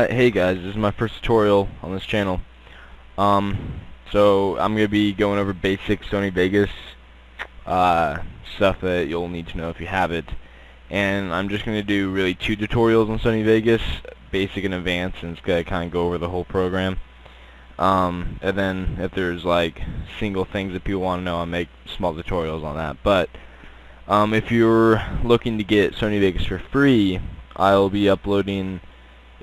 Hey guys, this is my first tutorial on this channel. So I'm gonna be going over basic Sony Vegas stuff that you'll need to know if you have it, and I'm just gonna do really two tutorials on Sony Vegas, basic and advanced, and it's gonna kind of go over the whole program. And then if there's like single things that people want to know, I'll make small tutorials on that. But if you're looking to get Sony Vegas for free, I'll be uploading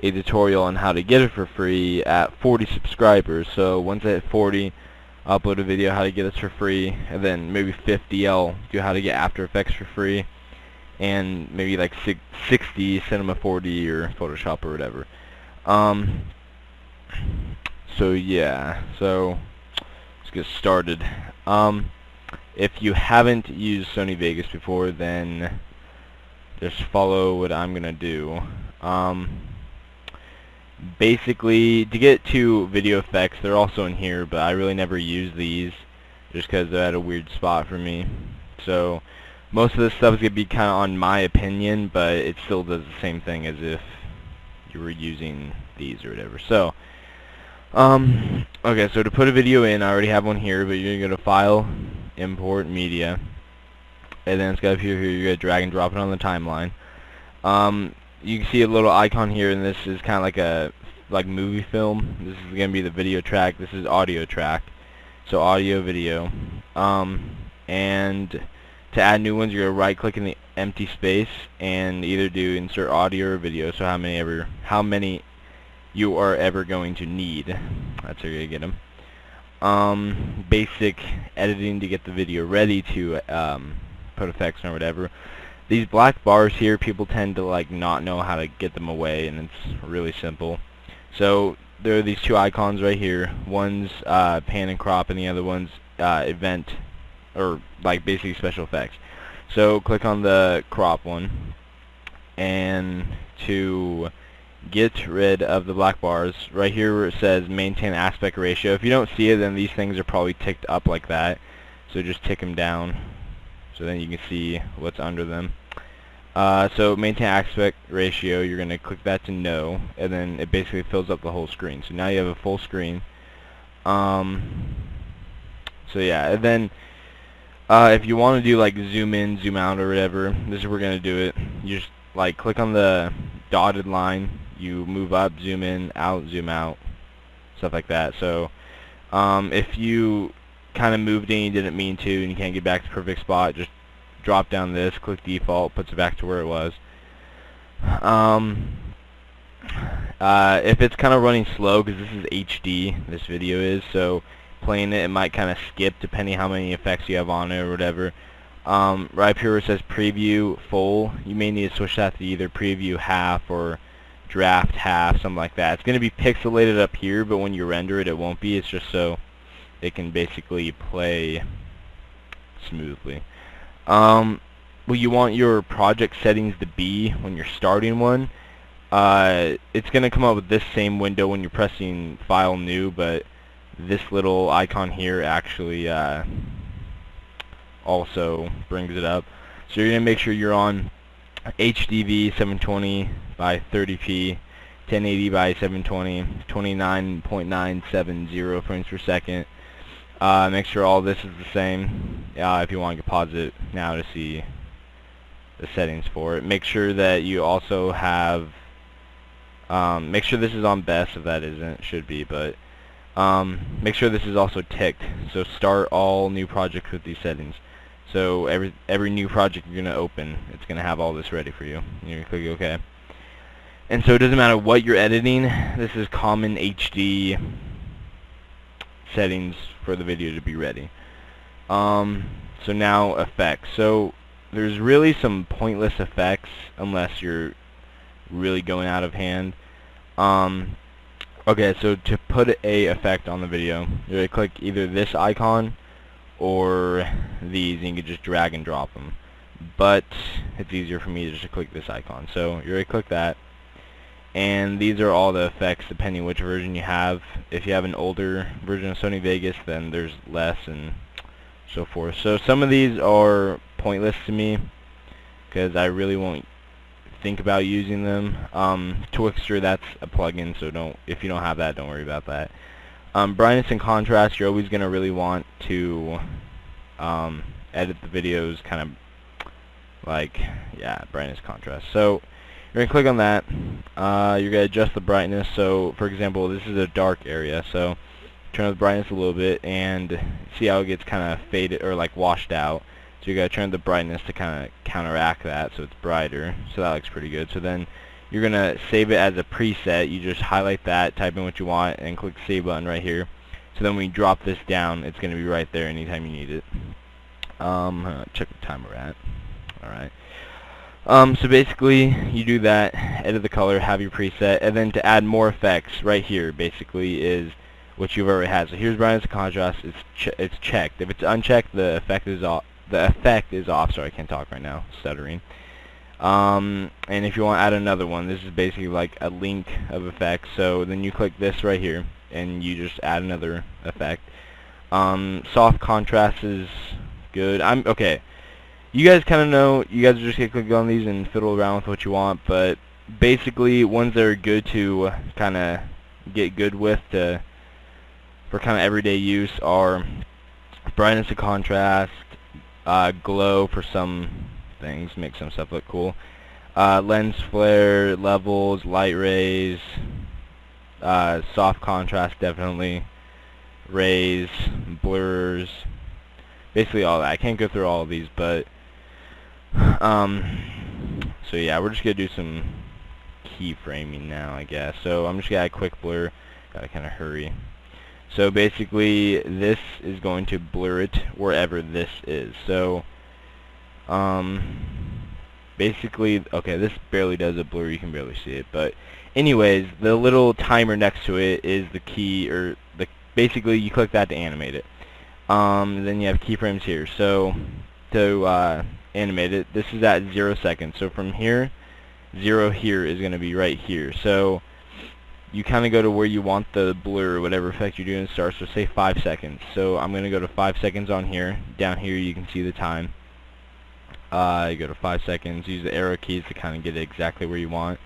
a tutorial on how to get it for free at 40 subscribers. So once I hit 40, I'll upload a video how to get this for free, and then maybe 50 I'll do how to get After Effects for free, and maybe like 60 Cinema 4D or Photoshop or whatever. So yeah, so let's get started. If you haven't used Sony Vegas before, then just follow what I'm gonna do. Basically, to get to video effects, they're also in here, but I really never use these just because they're at a weird spot for me. So most of this stuff is going to be kind of on my opinion, but it still does the same thing as if you were using these or whatever. So okay, so to put a video in, I already have one here, but you're going to go to File, Import Media, and then it's got up here, you're going to drag and drop it on the timeline. You can see a little icon here, and this is kind of like a movie film. This is going to be the video track. This is audio track. So audio, video. And to add new ones, you're going to right click in the empty space and either do insert audio or video. So how many you are ever going to need. That's how you're going to get them. Basic editing to get the video ready to put effects on or whatever. These black bars here, people tend to not know how to get them away, and it's really simple. So there are these two icons right here. One's pan and crop, and the other one's event, or basically special effects. So click on the crop one, and to get rid of the black bars, right here where it says maintain aspect ratio. If you don't see it, then these things are probably ticked up like that. So just tick them down, so then you can see what's under them. So maintain aspect ratio, you're going to click that to no, and then it basically fills up the whole screen. So now you have a full screen. So yeah, and then if you want to do zoom in, zoom out or whatever, this is where we're going to do it. You just click on the dotted line, you move up, zoom in, out, zoom out, stuff like that. So if you kind of moved in, you didn't mean to, and you can't get back to the perfect spot, just drop down this, click default, puts it back to where it was. If it's kind of running slow, because this is HD, this video is, so playing it might kind of skip depending how many effects you have on it or whatever. Right up here where it says preview full, you may need to switch that to either preview half or draft half, something like that. It's going to be pixelated up here, but when you render it, it won't be. It's just so it can basically play smoothly. What you want your project settings to be when you're starting one, it's going to come up with this same window when you're pressing File New, but this little icon here actually also brings it up. So you're going to make sure you're on HDV 720 by 30p, 1080 by 720, 29.970 frames per second. Make sure all this is the same. If you want to pause it now to see the settings for it. Make sure that you also have, make sure this is on best if that isn't, should be, but make sure this is also ticked. So start all new projects with these settings. So every new project you're going to open, it's going to have all this ready for you. You're going to click OK. And so it doesn't matter what you're editing, this is common HD settings for the video to be ready. So now effects. So there's really some pointless effects unless you're really going out of hand. Okay, so to put a effect on the video, you're going to click either this icon or these, and you can just drag and drop them. But it's easier for me just to click this icon. So you're going to click that, and these are all the effects depending which version you have. If you have an older version of Sony Vegas, then there's less and so forth. So some of these are pointless to me because I really won't think about using them. Twixtor, that's a plugin, so if you don't have that, don't worry about that. Brightness and contrast, you're always going to really want to edit the videos kind of like, yeah, brightness, contrast. So you're going to click on that. You're going to adjust the brightness. So for example, this is a dark area, so turn up the brightness a little bit and see how it gets kind of faded or like washed out. So you got to turn the brightness to kind of counteract that so it's brighter. So that looks pretty good. So then you're going to save it as a preset. You just highlight that, type in what you want, and click the save button right here. So then when you drop this down, it's going to be right there anytime you need it. Check the time we're at. Alright. So basically, you do that, edit the color, have your preset, and then to add more effects, right here, basically, is what you've already had. So here's brightness and contrast. It's checked. If it's unchecked, the effect is off. Sorry, I can't talk right now. Stuttering. And if you want to add another one, this is basically like a link of effects. So then you click this right here, and you just add another effect. Soft contrast is good. Okay. You guys kind of know. You guys are just gonna click on these and fiddle around with what you want. But basically, ones that are good to kind of get good with for kind of everyday use are brightness and contrast, glow for some things, make some stuff look cool, lens flare, levels, light rays, soft contrast definitely, rays, blurs, basically all that. I can't go through all of these, but so yeah, we're just gonna do some keyframing now, I guess. So I'm just gonna add a quick blur. Gotta kind of hurry. So basically, this is going to blur it wherever this is. So basically, okay, this barely does a blur. You can barely see it, but anyways, the little timer next to it is the key, or basically you click that to animate it. Then you have keyframes here. So to animate it, this is at 0 seconds. So from here, 0 here is going to be right here. So you kind of go to where you want the blur, whatever effect you're doing to start. So say 5 seconds. So I'm going to go to 5 seconds on here. Down here you can see the time. You go to 5 seconds. Use the arrow keys to kind of get it exactly where you want.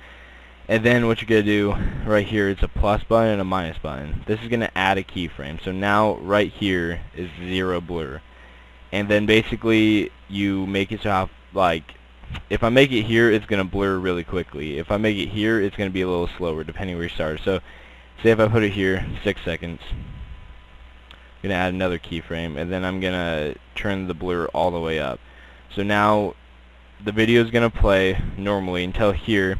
And then what you're going to do right here is a plus button and a minus button. This is going to add a keyframe. So now right here is 0 blur. And then basically you make it so how, like, if I make it here, it's going to blur really quickly. If I make it here, it's going to be a little slower depending where you start. So say if I put it here, 6 seconds. I'm going to add another keyframe, and then I'm going to turn the blur all the way up. So now the video is going to play normally until here,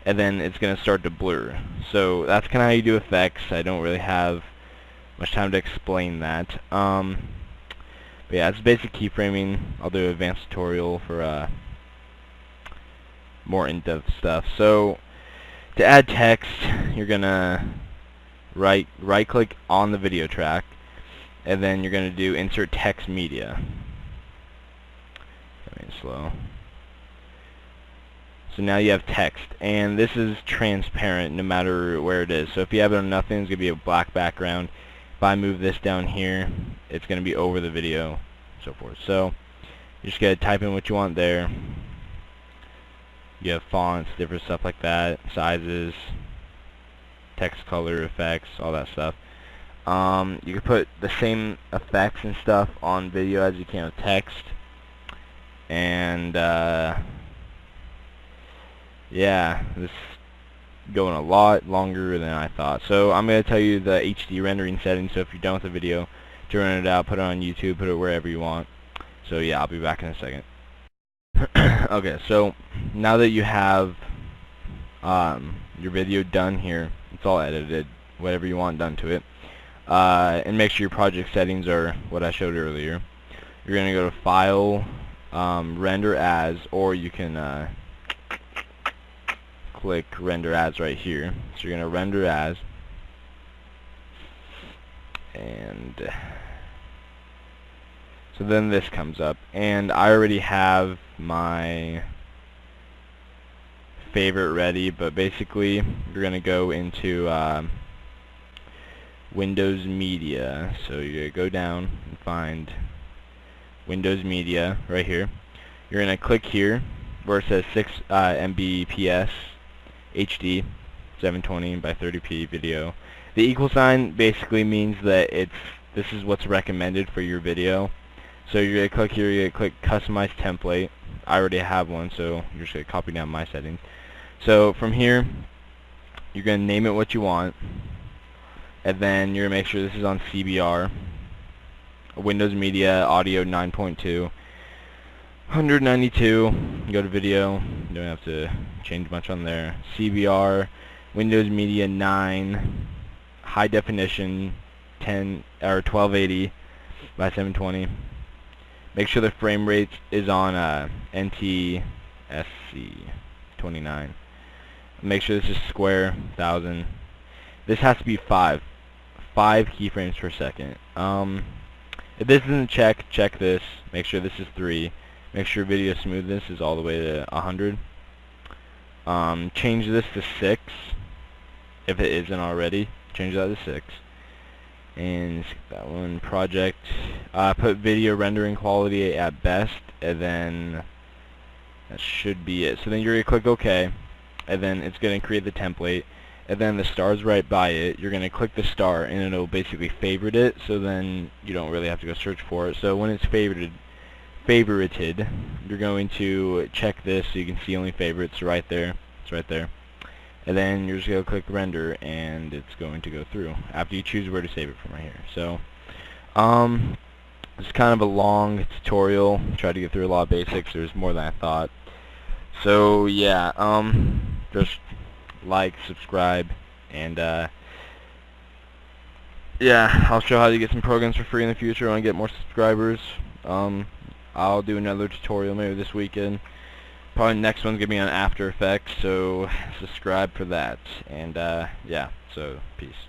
and then it's going to start to blur. So that's kind of how you do effects. I don't really have much time to explain that. But yeah, it's basic keyframing. I'll do an advanced tutorial for more in-depth stuff. So to add text, you're gonna right click on the video track, and then you're gonna do insert text media. Slow. So now you have text, and this is transparent no matter where it is. So if you have it on nothing, it's gonna be a black background. If I move this down here, it's gonna be over the video, and so forth. So you just gotta type in what you want there. You have fonts, different stuff like that, sizes, text color effects, all that stuff. You can put the same effects and stuff on video as you can with text. And yeah, this is going a lot longer than I thought. So I'm going to tell you the HD rendering settings. So if you're done with the video, to run it out, put it on YouTube, put it wherever you want. So yeah, I'll be back in a second. Okay, so now that you have your video done here, it's all edited, whatever you want done to it, and make sure your project settings are what I showed earlier. You're going to go to File, Render As, or you can click Render As right here. So you're going to Render As, and so then this comes up, and I already have my favorite ready, but basically you're going to go into Windows Media. So you're going to go down and find Windows Media right here. You're going to click here, where it says 6 Mbps HD 720 by 30p video. The equal sign basically means that this is what's recommended for your video. So you're going to click here, you're going to click customize template. I already have one, so you're just going to copy down my settings. So from here, you're going to name it what you want, and then you're going to make sure this is on CBR, Windows Media Audio 9.2, 192, go to video, you don't have to change much on there, CBR, Windows Media 9, high definition, 1280 by 720. Make sure the frame rate is on NTSC 29. Make sure this is square 1000. This has to be 5 keyframes per second. If this isn't checked, check this. Make sure this is 3. Make sure video smoothness is all the way to 100. Change this to 6 if it isn't already. Change that to 6. And skip that one. Project. Put video rendering quality at best, and then that should be it. So then you're going to click OK, and then it's going to create the template, and then the star's right by it. You're going to click the star, and it'll basically favorite it, so then you don't really have to go search for it. So when it's favorited, you're going to check this so you can see only favorites right there. It's right there. And then you're just going to click render, and it's going to go through after you choose where to save it from right here. So it's kind of a long tutorial. Tried to get through a lot of basics. There's more than I thought. So yeah, just like, subscribe, and yeah, I'll show how to get some programs for free in the future when I get more subscribers. I'll do another tutorial maybe this weekend. Probably next one's gonna be on After Effects, so subscribe for that. And yeah, so peace.